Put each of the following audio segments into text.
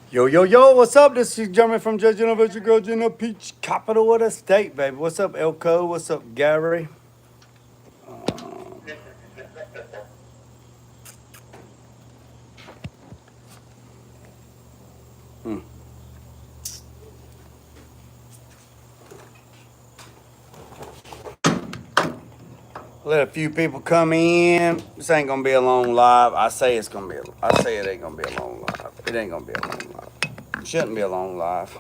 Yo, yo, yo, what's up? This is Jeremy from Judge University Girls in the Peach Capital of the State, baby. What's up, Elko? What's up, Gary? Hmm. Let a few people come in. This ain't gonna be a long live. I say it's gonna be. I say it ain't gonna be a long live. It ain't gonna be a long live. It shouldn't be a long live.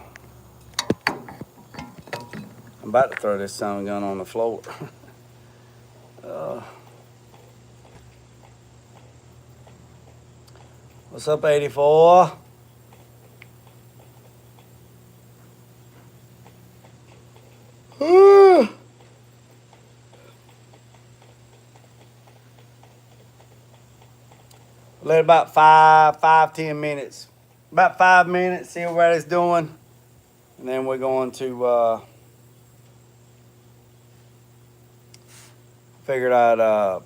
I'm about to throw this sound gun on the floor. uh, what's up, 84? Let about 10 minutes. About 5 minutes, see what everybody's doing. And then we're going to figured I'd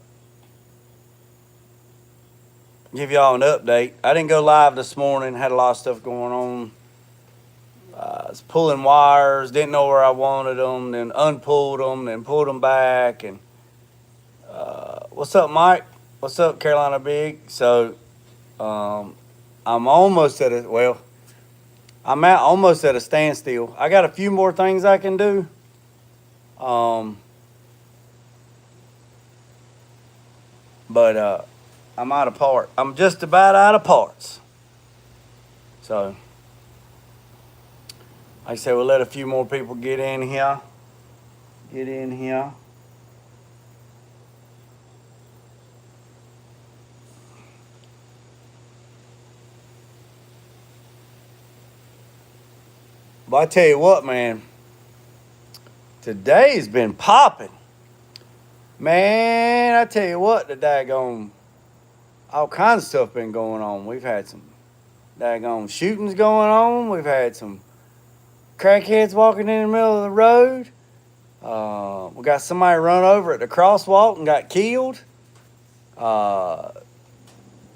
give y'all an update. I didn't go live this morning, had a lot of stuff going on. I was pulling wires, didn't know where I wanted them, then unpulled them, then pulled them back. And what's up, Mike? What's up, Carolina Big? So I'm almost at almost at a standstill. I got a few more things I can do. But I'm out of part. I'm just about out of parts. So, like I said, we'll let a few more people get in here. Get in here. But I tell you what, man, today's been popping. Man, I tell you what, the daggone, all kinds of stuff been going on. We've had some daggone shootings going on. We've had some crackheads walking in the middle of the road. We got somebody run over at the crosswalk and got killed. Uh,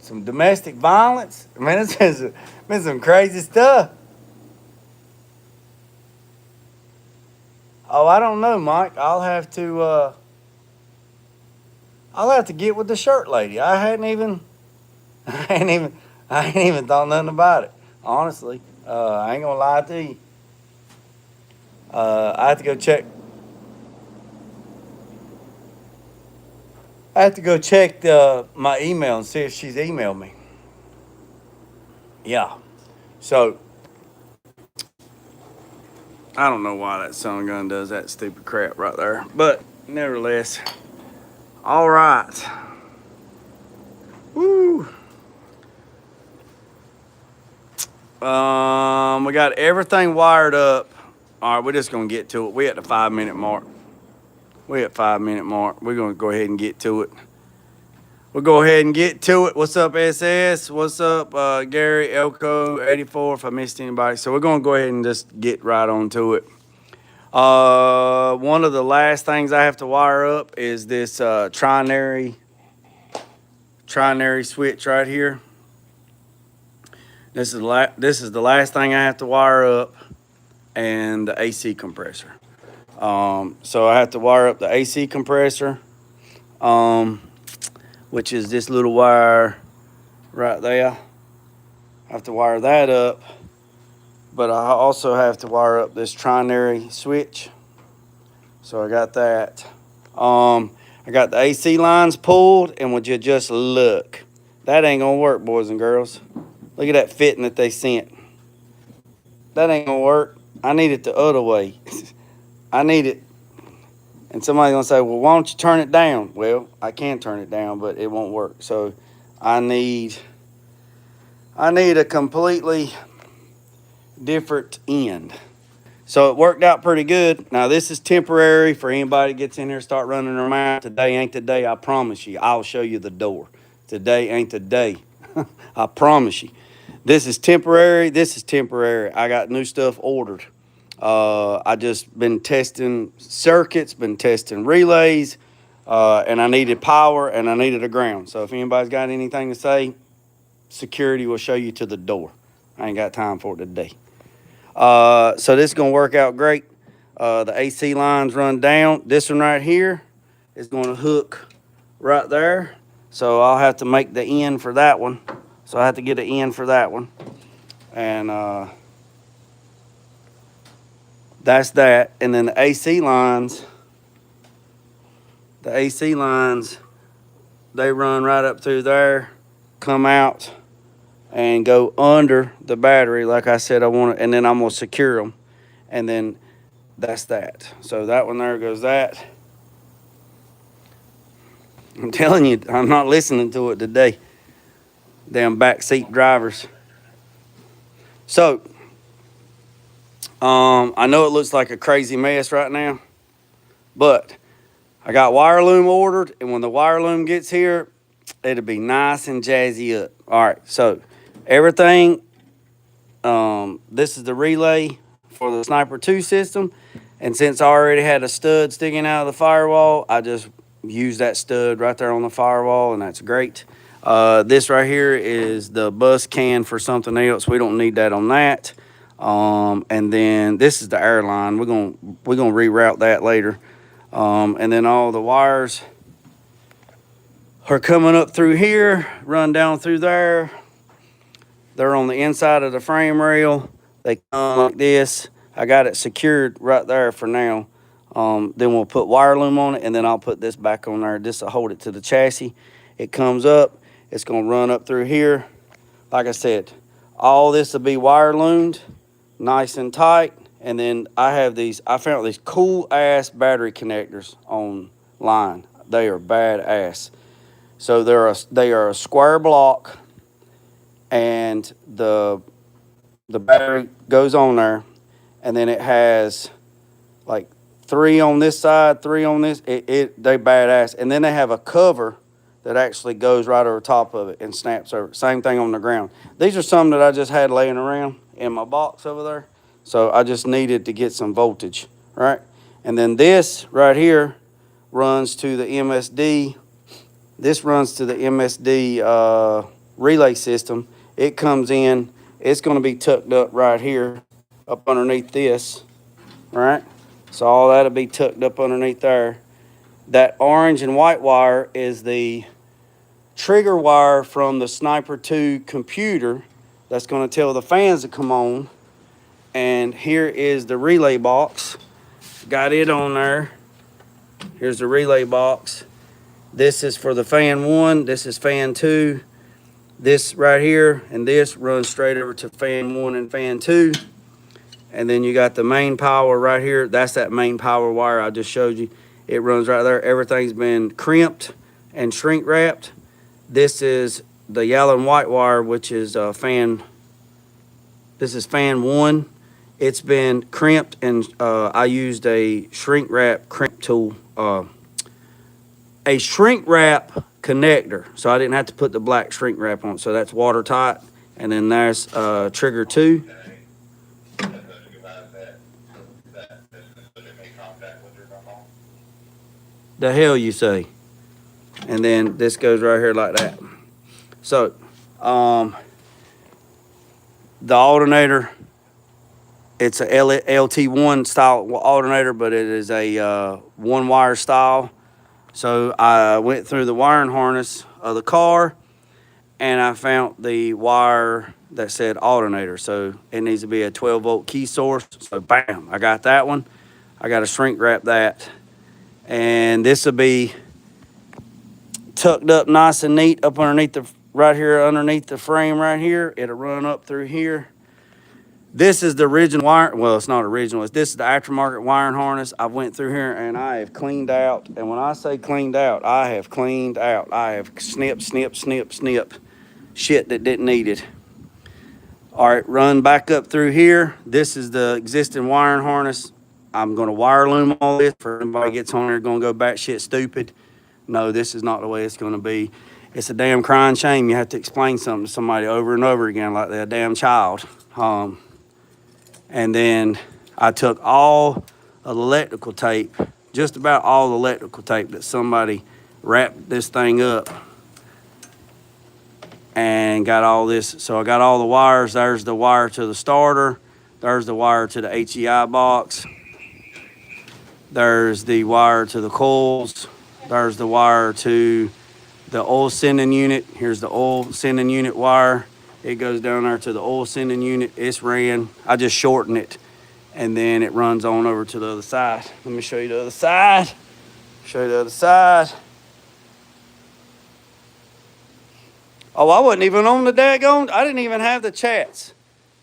some domestic violence. Man, it's been some crazy stuff. Oh, I don't know, Mike. I'll have to get with the shirt lady. I ain't even thought nothing about it. Honestly, I ain't gonna lie to you. I have to go check. I have to go check my email and see if she's emailed me. Yeah. So I don't know why that sun gun does that stupid crap right there, but nevertheless, all right. Woo. We got everything wired up. All right, we're just gonna get to it. We at the 5 minute mark. We at 5 minute mark. We're gonna go ahead and get to it. We'll go ahead and get to it. What's up, SS? What's up, Gary, Elko, 84, if I missed anybody. So we're going to go ahead and just get right on to it. One of the last things I have to wire up is this trinary switch right here. This is the last thing I have to wire up, and the AC compressor. So I have to wire up the AC compressor. Which is this little wire right there. I have to wire that up, but I also have to wire up this trinary switch. So I got that. I got the AC lines pulled, and would you just look? That ain't gonna work, boys and girls. Look at that fitting that they sent. That ain't gonna work. I need it the other way. I need it. And somebody's gonna say, well, why don't you turn it down? Well, I can turn it down, but it won't work. So I need a completely different end. So it worked out pretty good. Now this is temporary for anybody that gets in here and start running their mouth. Today ain't the day, I promise you. I'll show you the door. Today ain't the day. I promise you. This is temporary. I got new stuff ordered. I just been testing circuits, been testing relays, and I needed power and I needed a ground. So if anybody's got anything to say, security will show you to the door. I ain't got time for it today. So this is going to work out great. The AC lines run down. This one right here is going to hook right there. So I'll have to make the end for that one. So I have to get an end for that one. And that's that. And then the AC lines, they run right up through there, come out, and go under the battery. Like I said, I want it, and then I'm going to secure them. And then that's that. So that one there goes that. I'm telling you, I'm not listening to it today. Damn backseat drivers. So, I know it looks like a crazy mess right now, but I got wire loom ordered, and when the wire loom gets here, it'll be nice and jazzy up. All right, so everything, this is the relay for the Sniper 2 system, and since I already had a stud sticking out of the firewall, I just used that stud right there on the firewall, and that's great. This right here is the bus can for something else. We don't need that on that. And then this is the airline. We're gonna reroute that later. And then all the wires are coming up through here, run down through there. They're on the inside of the frame rail. They come like this. I got it secured right there for now. Then we'll put wire loom on it, and then I'll put this back on there. This will hold it to the chassis. It comes up. It's gonna run up through here. Like I said, all this will be wire loomed, nice and tight. And then I found these cool ass battery connectors online. They are badass. So they are a square block, and the battery goes on there, and then it has like 3 on this side, 3 on this. They badass. And then they have a cover that actually goes right over top of it and snaps over. Same thing on the ground. These are some that I just had laying around in my box over there. So I just needed to get some voltage, right? And then this right here runs to the MSD. This runs to the MSD relay system. It comes in. It's going to be tucked up right here, up underneath this, right? So all that'll be tucked up underneath there. That orange and white wire is the trigger wire from the Sniper 2 computer that's going to tell the fans to come on. And here is the relay box. Got it on there. Here's the relay box. This is for the fan 1. This is fan 2. This right here and this runs straight over to fan 1 and fan 2. And then you got the main power right here. That's that main power wire I just showed you. It runs right there. Everything's been crimped and shrink wrapped. This is the yellow and white wire, which is fan. This is fan 1. It's been crimped, and I used a shrink wrap crimp tool, a shrink wrap connector, so I didn't have to put the black shrink wrap on. So that's watertight. And then there's trigger 2. The hell you say? And then this goes right here like that. So the alternator, it's a LT1 style alternator, but it is a 1-wire style. So I went through the wiring harness of the car, and I found the wire that said alternator. So it needs to be a 12-volt key source. So bam, I got that one. I got to shrink wrap that. And this will be tucked up nice and neat up underneath right here underneath the frame right here. It'll run up through here. This is the original wire. Well, it's not original. This is the aftermarket wiring harness. I went through here and I have cleaned out. And when I say cleaned out, I have cleaned out. I have snip shit that didn't need it. All right, run back up through here. This is the existing wiring harness. I'm going to wire loom all this for anybody gets on there going to go batshit stupid. No, this is not the way it's going to be. It's a damn crying shame you have to explain something to somebody over and over again like they're a damn child. And then I took all of the electrical tape, just about all the electrical tape that somebody wrapped this thing up. and got all this. So I got all the wires. There's the wire to the starter. There's the wire to the HEI box. There's the wire to the coils. There's the wire to the oil sending unit. Here's the oil sending unit wire. It goes down there to the oil sending unit. It's ran. I just shorten it, and then it runs on over to the other side. Let me show you the other side. Show you the other side. Oh, I wasn't even on the daggone. I didn't even have the chats.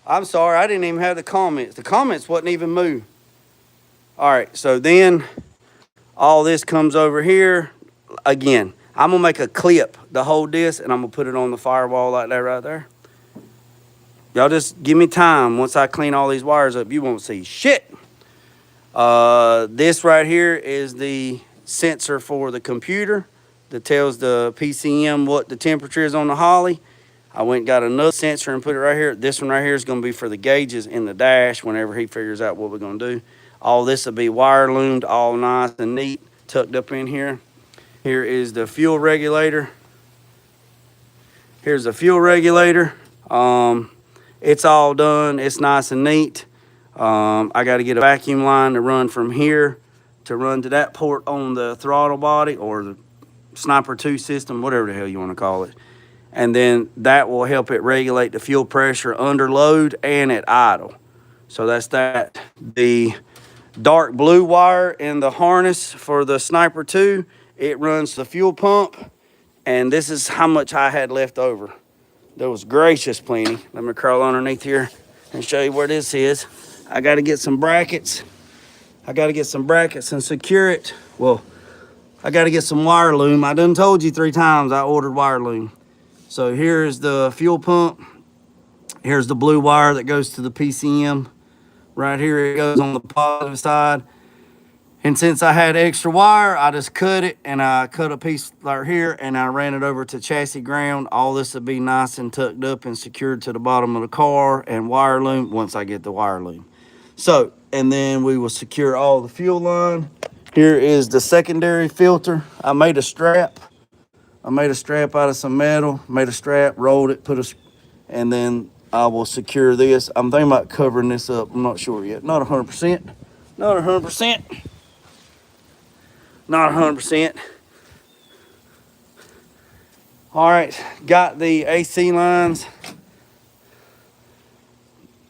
I'm sorry, I didn't even have the comments. The comments wasn't even moved. All right, so then all this comes over here. Again, I'm gonna make a clip to hold this, and I'm gonna put it on the firewall like that right there. Y'all just give me time. Once I clean all these wires up, you won't see shit. This right here is the sensor for the computer that tells the PCM what the temperature is on the Holley. I went and got another sensor and put it right here. This one right here is going to be for the gauges in the dash whenever he figures out what we're going to do. All this will be wire loomed, all nice and neat, tucked up in here. Here is the fuel regulator. Here's the fuel regulator. It's all done. It's nice and neat. I got to get a vacuum line to run from here to run to that port on the throttle body or the Sniper 2 system, whatever the hell you want to call it. And then that will help it regulate the fuel pressure under load and at idle. So that's that. The dark blue wire in the harness for the Sniper 2, it runs the fuel pump, and this is how much I had left over. There was gracious plenty. Let me crawl underneath here and show you where this is. I got to get some brackets. I got to get some brackets and secure it. Well, I got to get some wire loom. I done told you 3 times I ordered wire loom. So here's the fuel pump. Here's the blue wire that goes to the PCM. Right here it goes on the positive side. And since I had extra wire, I just cut it, and I cut a piece right here, and I ran it over to chassis ground. All this will be nice and tucked up and secured to the bottom of the car and wire loom once I get the wire loom. So, and then we will secure all the fuel line. Here is the secondary filter. I made a strap. I made a strap out of some metal, made a strap, rolled it, and then I will secure this. I'm thinking about covering this up. I'm not sure yet. Not 100%. Not 100%. Not 100%. All right, got the AC lines.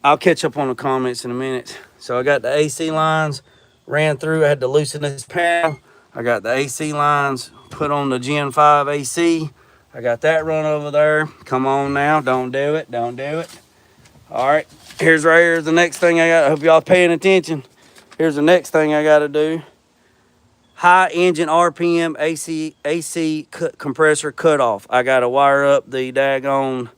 I'll catch up on the comments in a minute. So I got the AC lines ran through. I had to loosen this panel. I got the AC lines put on the Gen 5 AC. I got that run over there. Come on now, don't do it, don't do it. All right, here's right here the next thing I got. I hope y'all paying attention. Here's the next thing I got to do. High engine RPM AC compressor cutoff. I got to wire up the daggone,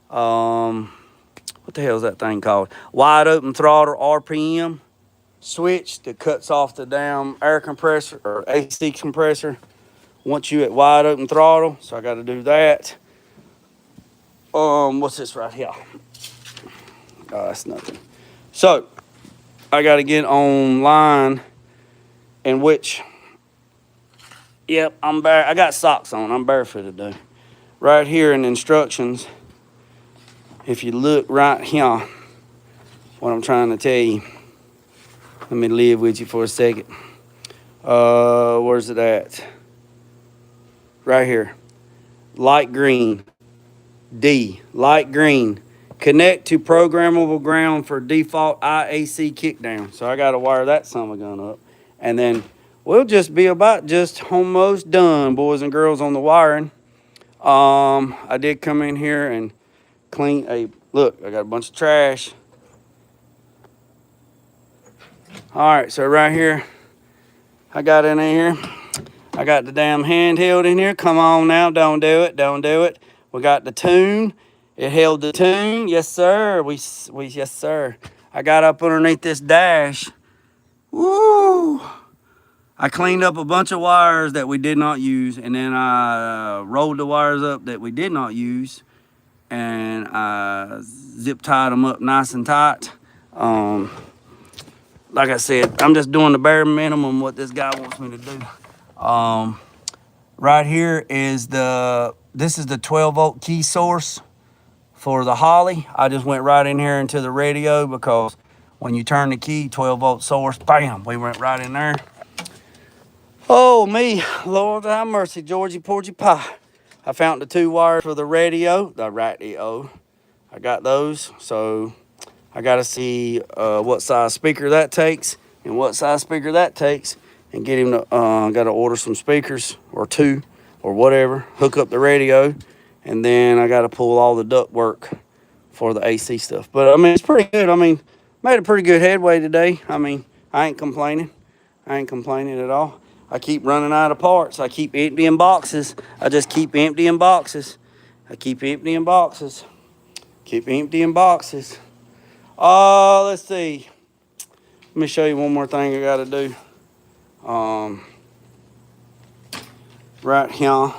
what the hell is that thing called? Wide open throttle RPM switch that cuts off the damn air compressor or AC compressor once you at wide open throttle. So I got to do that. What's this right here? Oh, that's nothing. So I got to get online, in which, yep, I'm bare. I got socks on. I'm barefooted though. Right here in instructions, if you look right here, what I'm trying to tell you. Let me live with you for a second. Where's it at? Right here. Light green. D. Light green. Connect to programmable ground for default IAC kickdown. So I got to wire that son of a gun up. And then we'll just be about just almost done, boys and girls, on the wiring. I did come in here and clean a, look, I got a bunch of trash. All right, so right here, I got in here. I got the damn handheld in here. Come on now, don't do it, don't do it. We got the tune. It held the tune. Yes, sir. We yes, sir. I got up underneath this dash. Woo! I cleaned up a bunch of wires that we did not use, and then I rolled the wires up that we did not use, and I zip tied them up nice and tight. Like I said, I'm just doing the bare minimum what this guy wants me to do. Right here is the this is the 12-volt key source for the Holley. I just went right in here into the radio because when you turn the key, 12-volt source, bam, we went right in there. Oh, me, Lord have mercy, Georgie Porgy Pie. I found the 2 wires for the radio, I got those, so I got to see what size speaker that takes and what size speaker that takes, and get him to, got to order some speakers or 2 or whatever, hook up the radio, and then I got to pull all the duct work for the AC stuff. But I mean, it's pretty good. I mean, made a pretty good headway today. I mean, I ain't complaining. I ain't complaining at all. I keep running out of parts. I keep emptying boxes. I just keep emptying boxes. I keep emptying boxes. Keep emptying boxes. Let's see. Let me show you one more thing I gotta do. Right here,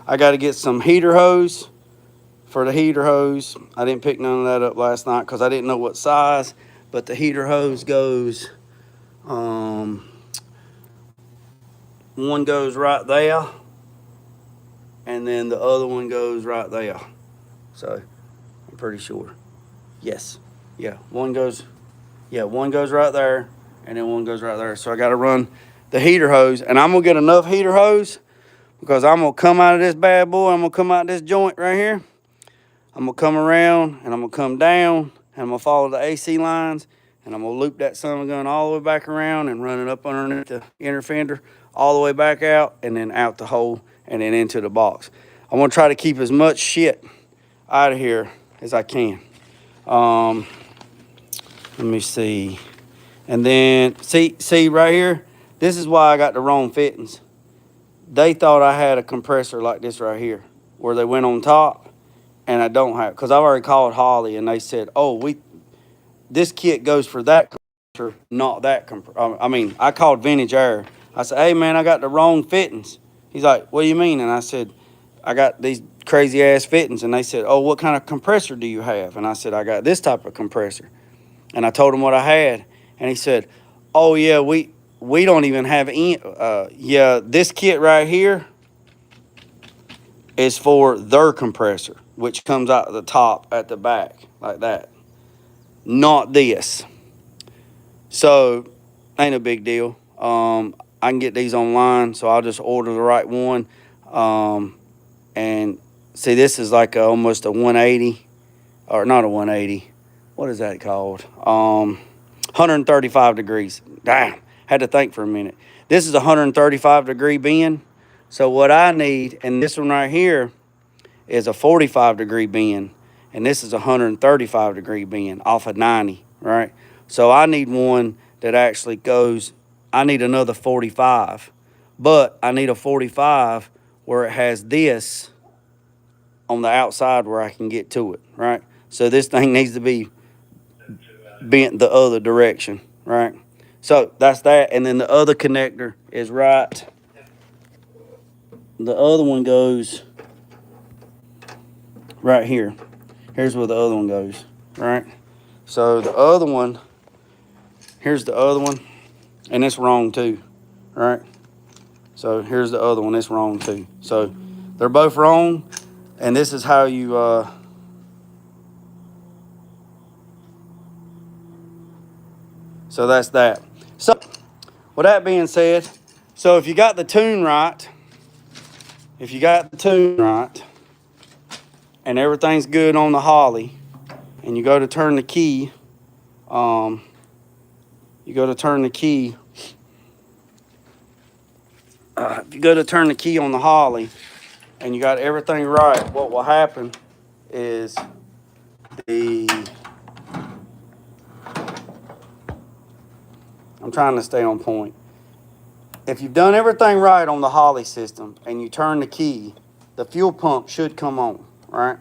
I gotta get some heater hose for the heater hose. I didn't pick none of that up last night because I didn't know what size, but the heater hose goes, one goes right there, and then the other one goes right there. So I'm pretty sure. Yes. Yeah, one goes right there, and then one goes right there. So I got to run the heater hose, and I'm going to get enough heater hose because I'm going to come out of this bad boy. I'm going to come out of this joint right here. I'm going to come around, and I'm going to come down, and I'm going to follow the AC lines, and I'm going to loop that son of a gun all the way back around and run it up underneath the inner fender, all the way back out, and then out the hole, and then into the box. I want to try to keep as much shit out of here as I can. Let me see. And then, see right here? This is why I got the wrong fittings. They thought I had a compressor like this right here, where they went on top, and I don't have, because I've already called Holley, and they said, oh, this kit goes for that compressor, not that compressor. I mean, I called Vintage Air. I said, hey, man, I got the wrong fittings. He's like, what do you mean? And I said, I got these crazy ass fittings. And they said, oh, what kind of compressor do you have? And I said, I got this type of compressor. And I told him what I had. And he said, oh, yeah, we don't even have any. Yeah, this kit right here is for their compressor, which comes out of the top at the back like that. Not this. So ain't a big deal. I can get these online, so I'll just order the right one. And see, this is like almost a 180, or not a 180. What is that called? 135 degrees. Damn, had to think for a minute. This is a 135 degree bend. So what I need, and this one right here is a 45 degree bend, and this is a 135 degree bend off of 90, right? So I need one that actually goes, I need another 45, but I need a 45 where it has this on the outside where I can get to it, right? So this thing needs to be bent the other direction, right? So that's that. And then the other connector is right. The other one goes right here. Here's where the other one goes, right? So the other one, here's the other one, and it's wrong too, right? So here's the other one, it's wrong too. So they're both wrong, and this is how you, so that's that. So with that being said, so if you got the tune right, and everything's good on the Holley, and you go to turn the key, if you go to turn the key on the Holley, and you got everything right, what will happen is I'm trying to stay on point. If you've done everything right on the Holley system and you turn the key, the fuel pump should come on, right?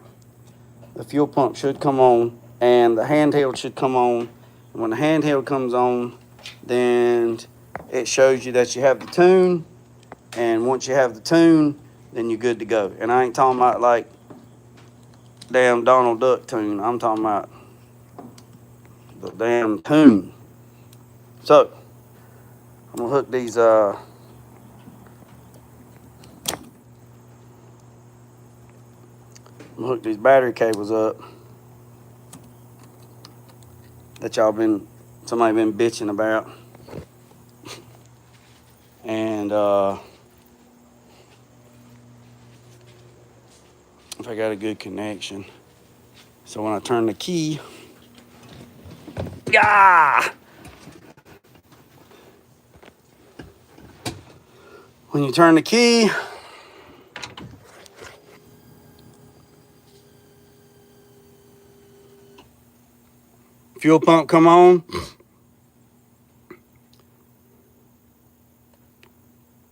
The fuel pump should come on, and the handheld should come on. And when the handheld comes on, then it shows you that you have the tune. And once you have the tune, then you're good to go. And I ain't talking about like damn Donald Duck tune. I'm talking about the damn tune. So I'm gonna hook these hook these battery cables up that somebody been bitching about. And if I got a good connection. So when I turn the key, when you turn the key, fuel pump come on.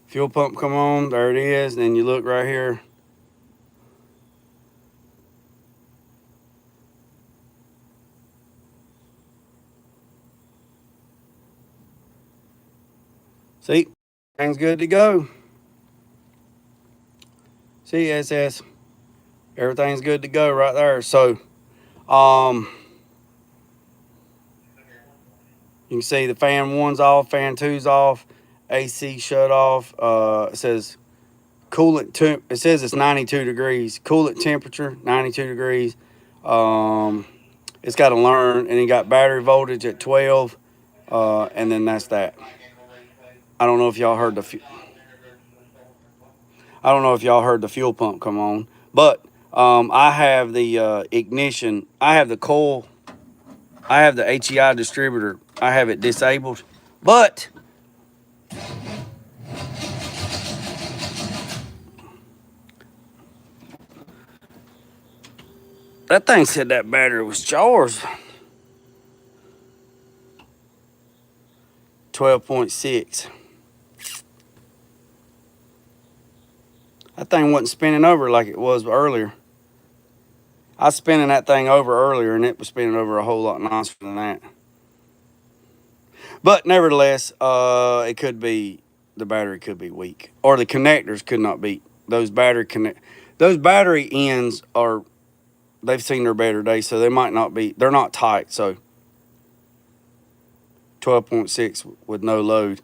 Fuel pump come on, there it is. Then you look right here. See, everything's good to go. See, SS, everything's good to go right there. So, you can see the fan 1's off, fan 2's off, AC shut off. It says coolant temp. It says it's 92 degrees. Coolant temperature 92 degrees. It's got to learn, and it got battery voltage at 12, and then that's that. I don't know if y'all heard the fuel pump come on, but I have the ignition. I have the coil. I have the HEI distributor. I have it disabled, but that thing said that battery was charged. 12.6. That thing wasn't spinning over like it was earlier. I was spinning that thing over earlier, and it was spinning over a whole lot nicer than that. But nevertheless, it could be, the battery could be weak, or the connectors could not be. Those battery ends are, they've seen their better days, so they might not be, they're not tight. So 12.6 with no load.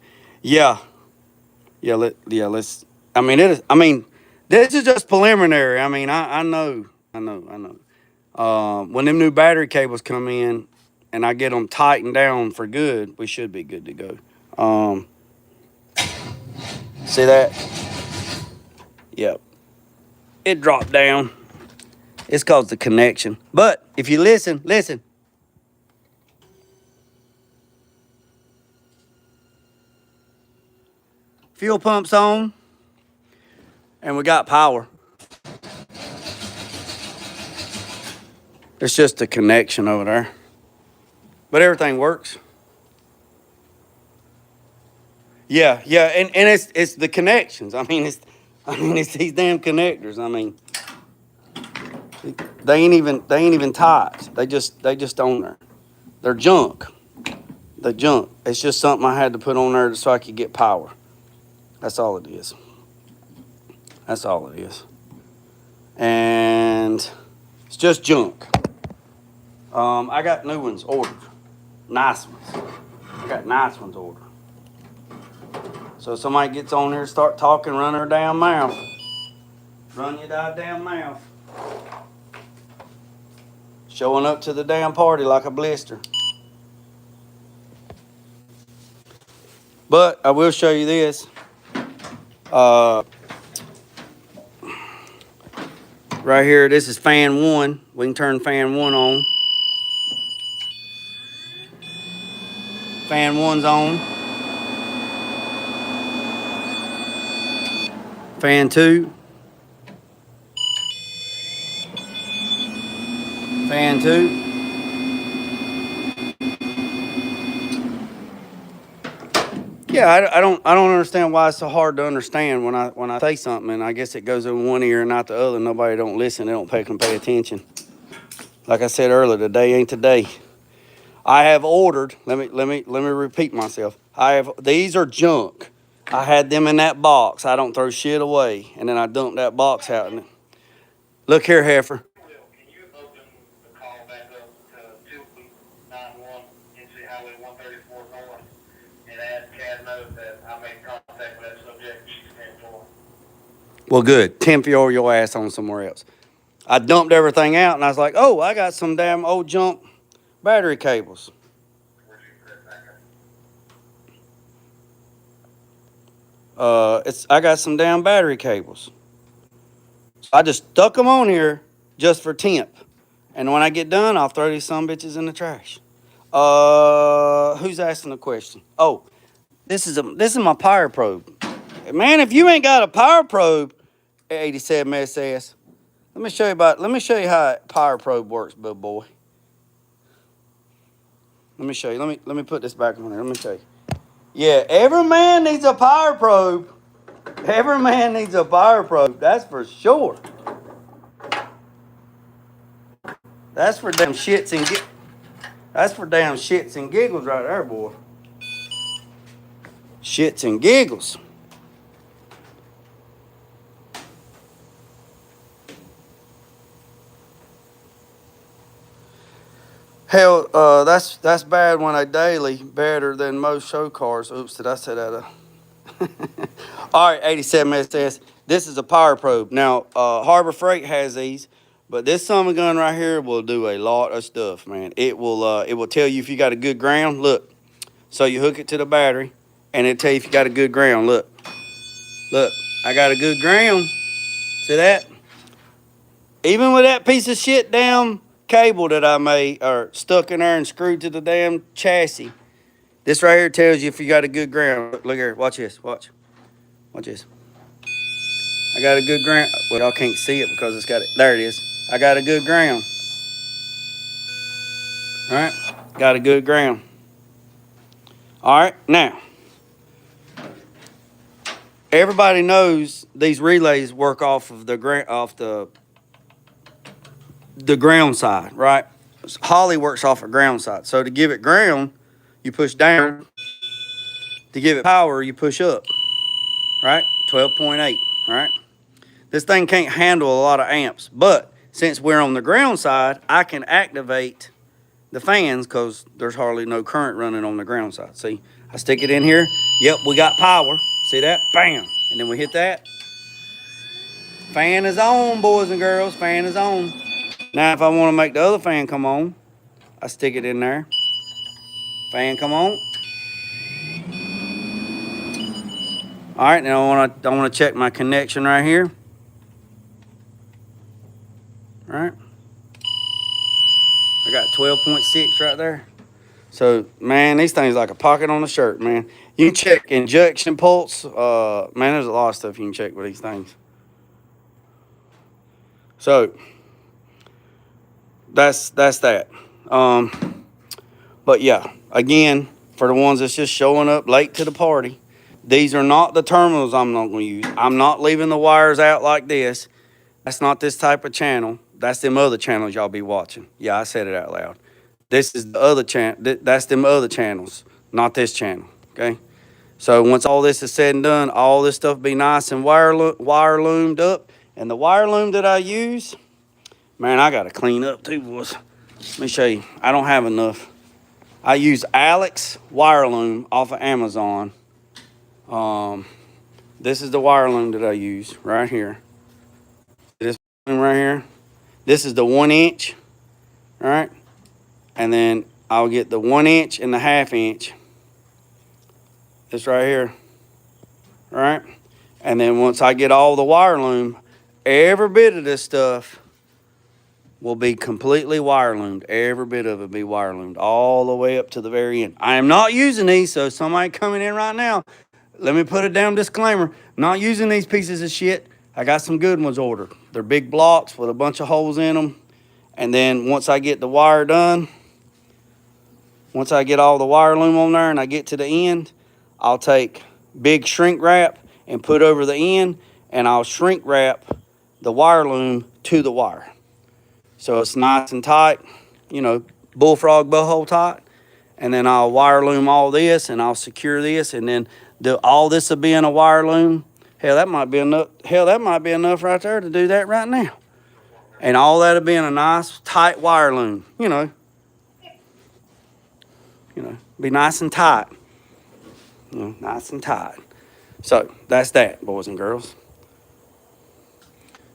Let's, I mean, this is just preliminary. I mean, I know. When them new battery cables come in and I get them tightened down for good, we should be good to go. See that? Yep. It dropped down. It's caused the connection. But if you listen. Fuel pump's on. And we got power. It's just a connection over there. But everything works. Yeah, and it's the connections. I mean, it's these damn connectors. I mean, they ain't even tight. They just on there. They're junk. They're junk. It's just something I had to put on there so I could get power. That's all it is. That's all it is. And it's just junk. I got new ones ordered. Nice ones. I got nice ones ordered. So if somebody gets on here, start talking, run their damn mouth. Run your damn mouth. Showing up to the damn party like a blister. But I will show you this. Right here, this is fan 1. We can turn fan 1 on. Fan 1's on. Fan 2. Fan 2. Yeah, I don't understand why it's so hard to understand when I say something, and I guess it goes in one ear and not the other. Nobody don't listen. They don't pay attention. Like I said earlier, today ain't today. I have ordered. Let me repeat myself. These are junk. I had them in that box. I don't throw shit away, and then I dump that box out. And look here, heifer. Can you open the call back up to 291 NC Highway 134 North and add Cat note that I made contact with that subject she's 10-4. Well, good. 10 for your ass on somewhere else. I dumped everything out, and I was like, oh, I got some damn old junk battery cables. Where'd you put that back I got some damn battery cables. So I just stuck them on here just for temp. And when I get done, I'll throw these some bitches in the trash. Who's asking the question? Oh, this is my power probe. Man, if you ain't got a power probe, 87 SS, let me show you how a power probe works, big boy. Let me show you. Let me put this back on there. Let me show you. Yeah, every man needs a power probe. Every man needs a power probe. That's for sure. That's for damn shits and that's for damn shits and giggles right there, boy. Shits and giggles. Hell, that's bad when I daily, better than most show cars. Oops, did I say that? All right, 87 SS. This is a power probe. Now, Harbor Freight has these, but this summer gun right here will do a lot of stuff, man. It will tell you if you got a good ground. Look, so you hook it to the battery, and it'll tell you if you got a good ground. Look, I got a good ground. See that? Even with that piece of shit damn cable that I made or stuck in there and screwed to the damn chassis, this right here tells you if you got a good ground. Look here, watch this, watch this. I got a good ground. Well, y'all can't see it because it's got it. There it is. I got a good ground. All right, got a good ground. All right, now everybody knows these relays work off of the ground side, right? Holley works off of ground side. So to give it ground, you push down. To give it power, you push up, right? 12.8, right? This thing can't handle a lot of amps, but since we're on the ground side, I can activate the fans because there's hardly no current running on the ground side. See, I stick it in here. Yep, we got power. See that? Bam. And then we hit that. Fan is on, boys and girls. Fan is on. Now, if I want to make the other fan come on, I stick it in there. Fan come on. All right, now I want to check my connection right here. All right. I got 12.6 right there. So, man, these things like a pocket on a shirt, man. You can check injection pulse. Man, there's a lot of stuff you can check with these things. So, that's that. But yeah, again, for the ones that's just showing up late to the party, these are not the terminals I'm not going to use. I'm not leaving the wires out like this. That's not this type of channel. That's them other channels y'all be watching. Yeah, I said it out loud. This is the other channel. That's them other channels, not this channel, okay? So once all this is said and done, all this stuff be nice and wire loomed up. And the wire loom that I use, man, I got to clean up too, boys. Let me show you. I don't have enough. I use Alex wire loom off of Amazon. This is the wire loom that I use right here. This loom right here. This is the 1 inch, all right? And then I'll get the 1 inch and the 1/2 inch. This right here, all right? And then once I get all the wire loom, every bit of this stuff will be completely wire loomed. Every bit of it will be wire loomed all the way up to the very end. I am not using these, so somebody coming in right now, let me put a damn disclaimer. Not using these pieces of shit. I got some good ones ordered. They're big blocks with a bunch of holes in them. And then once I get the wire done, once I get all the wire loom on there and I get to the end, I'll take big shrink wrap and put over the end, and I'll shrink wrap the wire loom to the wire. So it's nice and tight, you know, bullfrog butthole tight. And then I'll wire loom all this, and I'll secure this, and then all this will be in a wire loom. Hell, that might be enough. Hell, that might be enough right there to do that right now. And all that'll be in a nice tight wire loom. You know, be nice and tight. You know, nice and tight. So that's that, boys and girls.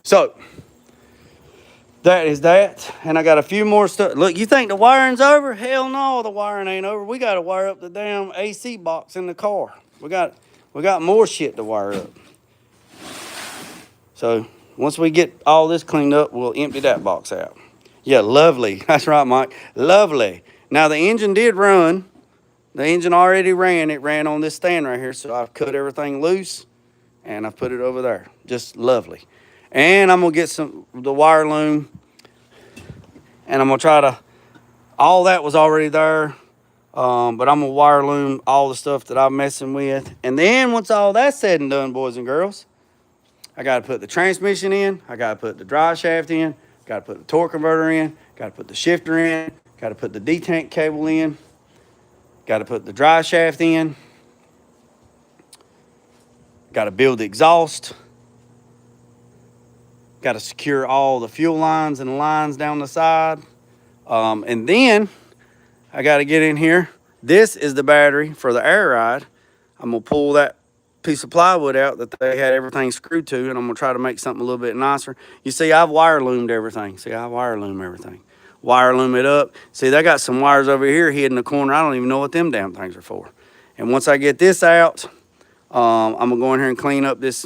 So that is that. And I got a few more stuff. Look, you think the wiring's over? Hell no, the wiring ain't over. We got to wire up the damn AC box in the car. We got more shit to wire up. So once we get all this cleaned up, we'll empty that box out. Yeah, lovely. That's right, Mike. Lovely. Now the engine did run. The engine already ran. It ran on this stand right here. So I've cut everything loose and I've put it over there. Just lovely. And I'm gonna get the wire loom, and I'm gonna try to. All that was already there, but I'm gonna wire loom all the stuff that I'm messing with. And then once all that's said and done, boys and girls, I gotta put the transmission in. I gotta put the drive shaft in. Gotta put the torque converter in. Gotta put the shifter in. Gotta put the detank cable in. Gotta put the drive shaft in. Gotta build the exhaust. Got to secure all the fuel lines and the lines down the side. And then I got to get in here. This is the battery for the air ride. I'm going to pull that piece of plywood out that they had everything screwed to, and I'm going to try to make something a little bit nicer. You see, I've wire loomed everything. See, I wire loom everything. Wire loom it up. See, they got some wires over here hidden in the corner. I don't even know what them damn things are for. And once I get this out, I'm going to go in here and clean up this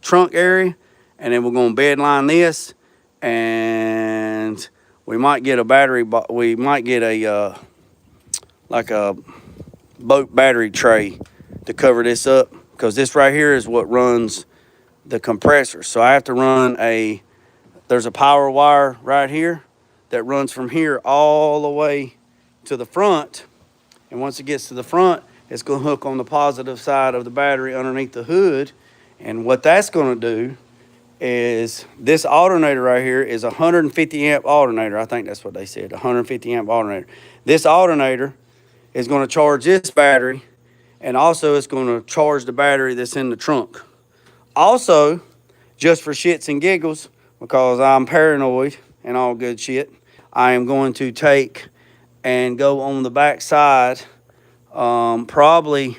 trunk area. And then we're going to bed line this, and we might get a battery, we might get a, like a boat battery tray to cover this up, because this right here is what runs the compressor. So I have to run there's a power wire right here that runs from here all the way to the front. And once it gets to the front, it's going to hook on the positive side of the battery underneath the hood. And what that's going to do is this alternator right here is a 150 amp alternator. I think that's what they said, 150 amp alternator. This alternator is going to charge this battery, and also it's going to charge the battery that's in the trunk. Also, just for shits and giggles, because I'm paranoid and all good shit, I am going to take and go on the back side, probably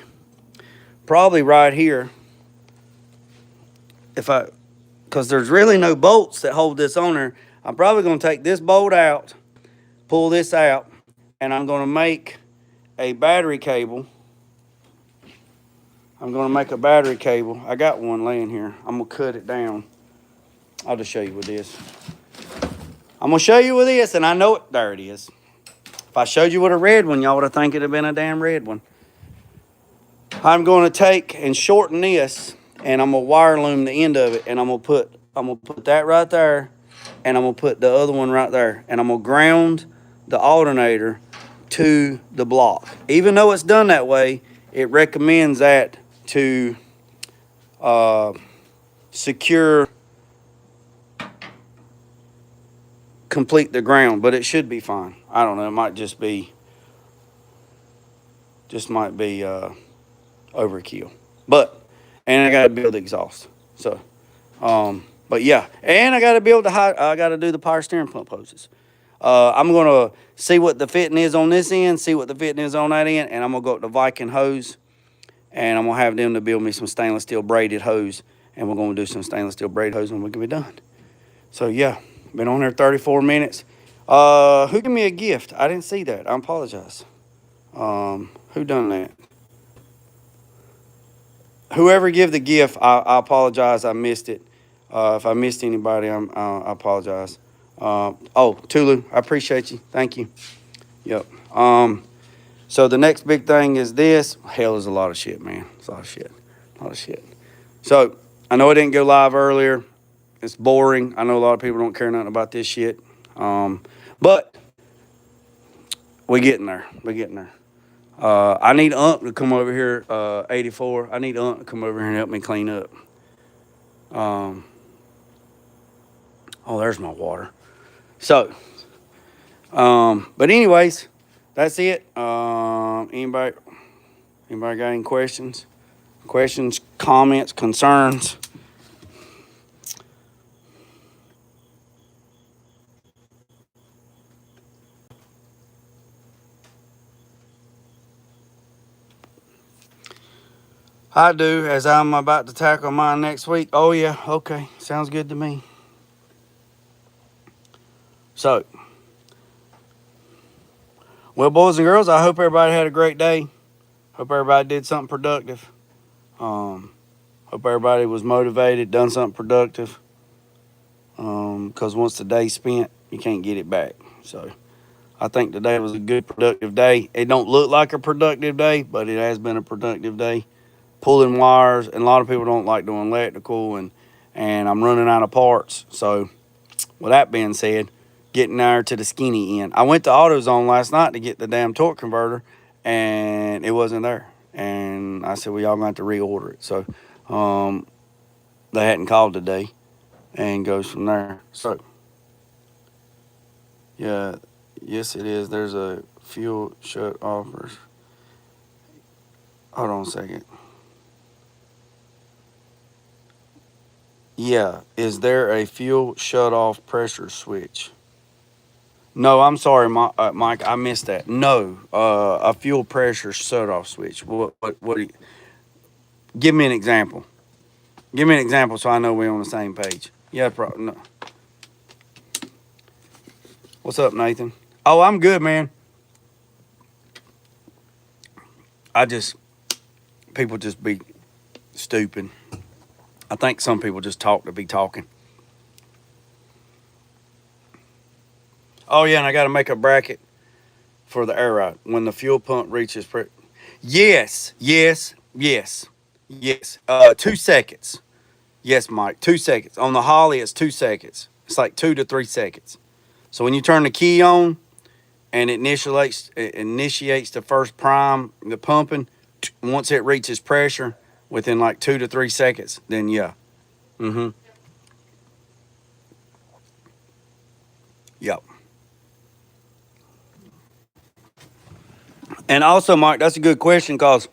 right here, because there's really no bolts that hold this on there. I'm probably going to take this bolt out, pull this out, and I'm going to make a battery cable. I got one laying here. I'm going to cut it down. I'll just show you with this. I'm going to show you with this, and I know it. There it is. If I showed you with a red one, y'all would have think it'd have been a damn red one. I'm going to take and shorten this, and I'm gonna wire loom the end of it, and I'm gonna put that right there, and I'm gonna put the other one right there, and I'm gonna ground the alternator to the block. Even though it's done that way, it recommends that to secure, complete the ground, but it should be fine. I don't know, it might just might be overkill, and I got to build the exhaust. So, but yeah, and I got to build I got to do the power steering pump hoses. I'm gonna see what the fitting is on this end, see what the fitting is on that end, and I'm gonna go up to Viking hose, and I'm gonna have them to build me some stainless steel braided hose, and we're gonna do some stainless steel braided hose when we can be done. So yeah, been on there 34 minutes. Who gave me a gift? I didn't see that. I apologize. Who done that? Whoever give the gift, I apologize. I missed it. If I missed anybody, I apologize. Tulu, I appreciate you. Thank you. Yep. So the next big thing is this. Hell, is a lot of shit, man. It's a lot of shit. A lot of shit. So I know it didn't go live earlier. It's boring. I know a lot of people don't care nothing about this shit. But we're getting there. We're getting there. I need Unc to come over here, 84. I need Unc to come over here and help me clean up. There's my water. So, but anyways, that's it. Anybody got any questions? Questions, comments, concerns? I do, as I'm about to tackle mine next week. Oh, yeah, okay. Sounds good to me. So, well, boys and girls, I hope everybody had a great day. Hope everybody did something productive. Hope everybody was motivated, done something productive. Because once the day's spent, you can't get it back. So, I think today was a good, productive day. It don't look like a productive day, but it has been a productive day. Pulling wires, and a lot of people don't like doing electrical, and I'm running out of parts. So, with that being said, getting there to the skinny end. I went to AutoZone last night to get the damn torque converter, and it wasn't there. And I said, well, y'all going to have to reorder it. So, they hadn't called today, and goes from there. So, yeah, yes, it is. There's a fuel shut offers. Hold on a second. Yeah, is there a fuel shut off pressure switch? No, I'm sorry, Mike. I missed that. No, a fuel pressure shut off switch. What do you, give me an example. Give me an example so I know we're on the same page. Yeah, no. What's up, Nathan? Oh, I'm good, man. People just be stupid. I think some people just talk to be talking. Oh, yeah, and I got to make a bracket for the air ride when the fuel pump reaches. Yes. 2 seconds. Yes, Mike, 2 seconds. On the Holley, it's 2 seconds. It's like 2 to 3 seconds. So when you turn the key on and it initiates the first prime, the pumping, once it reaches pressure within like 2 to 3 seconds, then yeah. Yep. And also, Mike, that's a good question because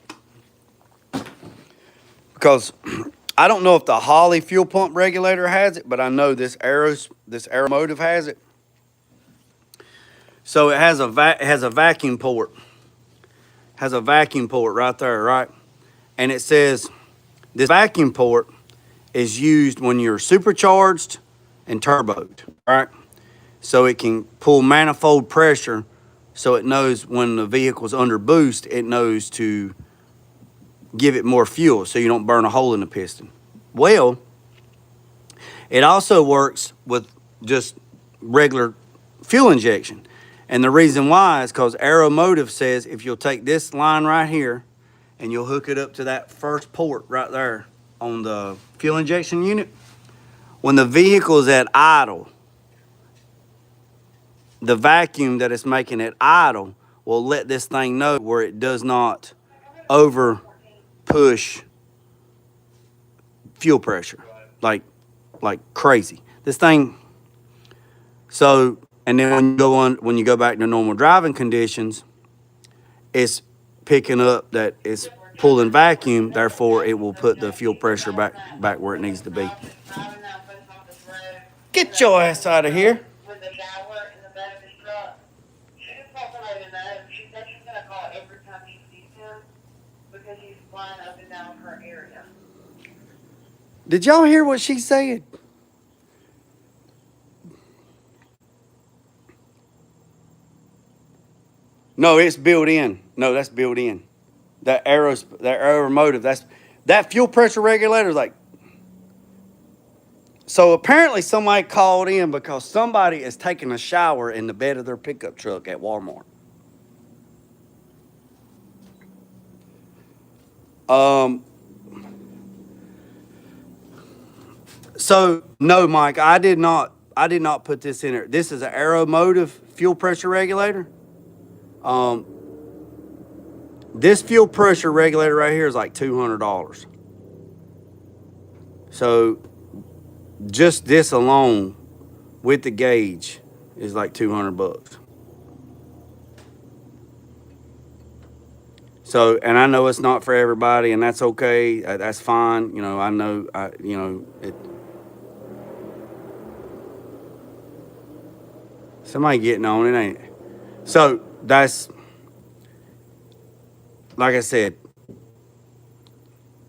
I don't know if the Holley fuel pump regulator has it, but I know this Aeromotive has it. So it has a vacuum port. Has a vacuum port right there, right? And it says this vacuum port is used when you're supercharged and turboed, right? So it can pull manifold pressure, so it knows when the vehicle's under boost, it knows to give it more fuel so you don't burn a hole in the piston. Well, it also works with just regular fuel injection. And the reason why is because Aeromotive says if you'll take this line right here and you'll hook it up to that first port right there on the fuel injection unit, when the vehicle is at idle, the vacuum that it's making at idle will let this thing know where it does not over push fuel pressure like crazy. This thing. So, and then when you go back to normal driving conditions, it's picking up that it's pulling vacuum. Therefore, it will put the fuel pressure back where it needs to be. Get your ass out of here. With the shower in the bed of his truck. She just wants somebody to know. She said she's gonna call every time she sees him because he's flying up and down her area. Did y'all hear what she said? No, it's built in. No, that's built in. That Aeromotive, that fuel pressure regulator is like. So apparently somebody called in because somebody is taking a shower in the bed of their pickup truck at Walmart. So no, Mike, I did not put this in there. This is an Aeromotive fuel pressure regulator. This fuel pressure regulator right here is like $200. So just this alone with the gauge is like $200. So, and I know it's not for everybody, and that's okay. That's fine. You know, I know, it. Somebody getting on it, ain't it? So that's, like I said,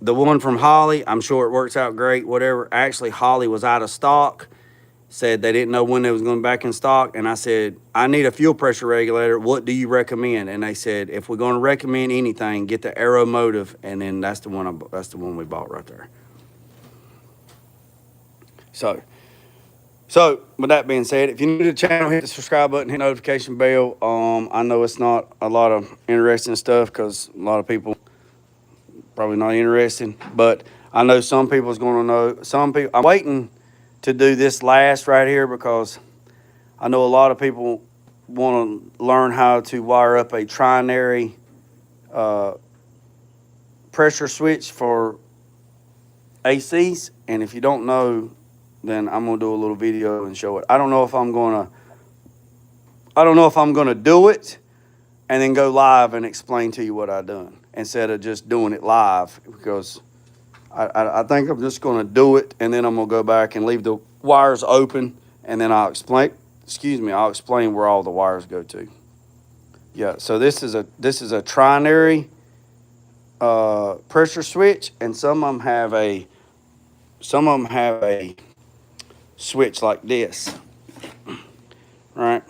the one from Holley, I'm sure it works out great, whatever. Actually, Holley was out of stock, said they didn't know when it was going back in stock. And I said, I need a fuel pressure regulator. What do you recommend? And they said, if we're going to recommend anything, get the Aero Motive. And then that's the one we bought right there. So with that being said, if you're new to the channel, hit the subscribe button, hit the notification bell. I know it's not a lot of interesting stuff because a lot of people probably not interested, but I know some people's going to know. Some people, I'm waiting to do this last right here because I know a lot of people want to learn how to wire up a trinary pressure switch for ACs. And if you don't know, then I'm gonna do a little video and show it. I don't know if I'm gonna do it and then go live and explain to you what I done instead of just doing it live, because I think I'm just gonna do it and then I'm gonna go back and leave the wires open and then I'll explain where all the wires go to. Yeah, so this is a trinary pressure switch, and some of them have a switch like this, right?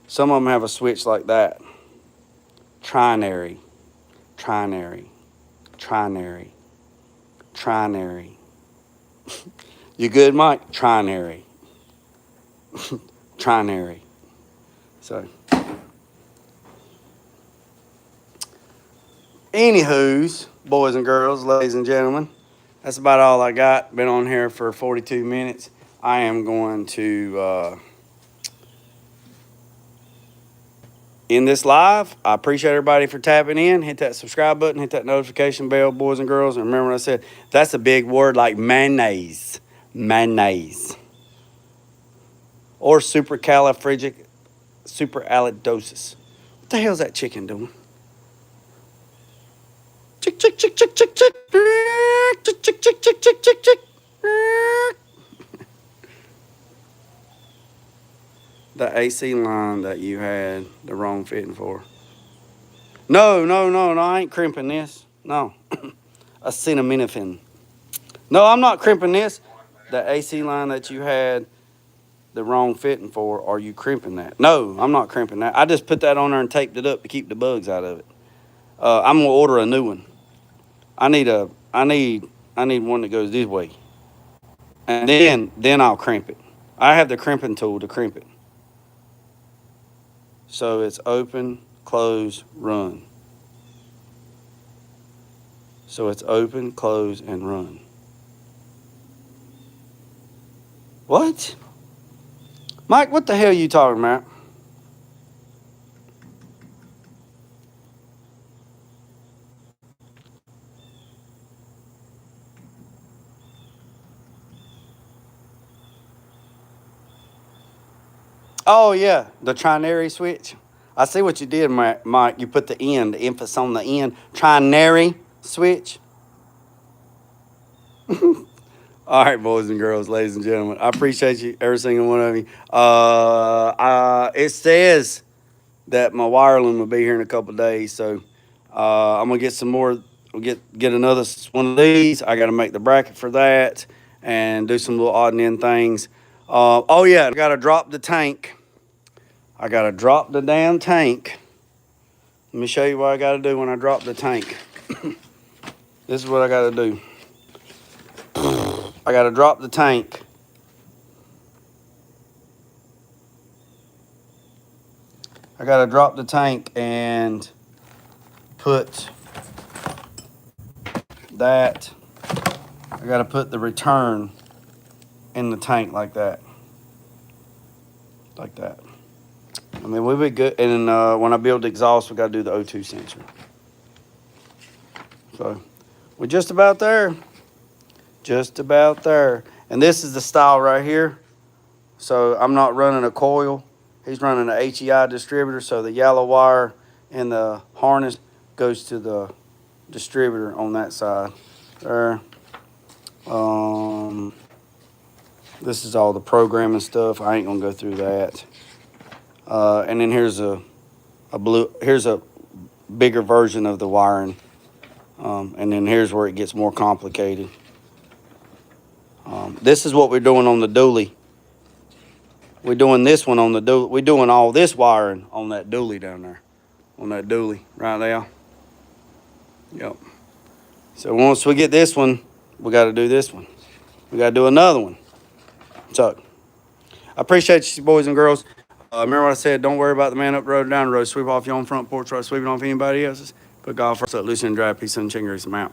Some of them have a switch like that. Trinary. You good, Mike? Trinary. Trinary. So, anywho's, boys and girls, ladies and gentlemen, that's about all I got. Been on here for 42 minutes. I am going to end this live. I appreciate everybody for tapping in. Hit that subscribe button. Hit that notification bell, boys and girls. And remember what I said, that's a big word like mayonnaise. Mayonnaise. Or supercalifragidosis. What the hell's that chicken doing? Chick, chick, chick, chick, chick, chick. Chick, chick, chick, chick, chick, chick, chick. The AC line that you had the wrong fitting for. No, I ain't crimping this. No. Acetaminophen. No, I'm not crimping this. The AC line that you had the wrong fitting for, are you crimping that? No, I'm not crimping that. I just put that on there and taped it up to keep the bugs out of it. I'm gonna order a new one. I need one that goes this way. And then I'll crimp it. I have the crimping tool to crimp it. So it's open, close, run. So it's open, close, and run. What? Mike, what the hell are you talking about? Oh, yeah, the trinary switch. I see what you did, Mike. You put the emphasis on the end. Trinary switch. All right, boys and girls, ladies and gentlemen. I appreciate you, every single one of you. It says that my wire loom will be here in a couple of days, so I'm going to get some more. We'll get another one of these. I got to make the bracket for that and do some little odd and end things. Oh, yeah, I got to drop the tank. I got to drop the damn tank. Let me show you what I got to do when I drop the tank. This is what I got to do. I got to drop the tank. I got to drop the tank and put that. I got to put the return in the tank like that. Like that. I mean, we'll be good. And then when I build the exhaust, we got to do the O2 sensor. So we're just about there. Just about there. And this is the style right here. So I'm not running a coil. He's running an HEI distributor. So the yellow wire in the harness goes to the distributor on that side. There. This is all the programming stuff. I ain't gonna go through that. And then here's a bigger version of the wiring. And then here's where it gets more complicated. This is what we're doing on the dually. We're doing this one on the dually. We're doing all this wiring on that dually down there. On that dually right there. Yep. So once we get this one, we got to do this one. We got to do another one. So I appreciate you, boys and girls. Remember what I said, don't worry about the man up the road or down the road. Sweep off your own front porch, try sweeping off anybody else's. Put God first, let loose and dry, peace and chingers, I'm out.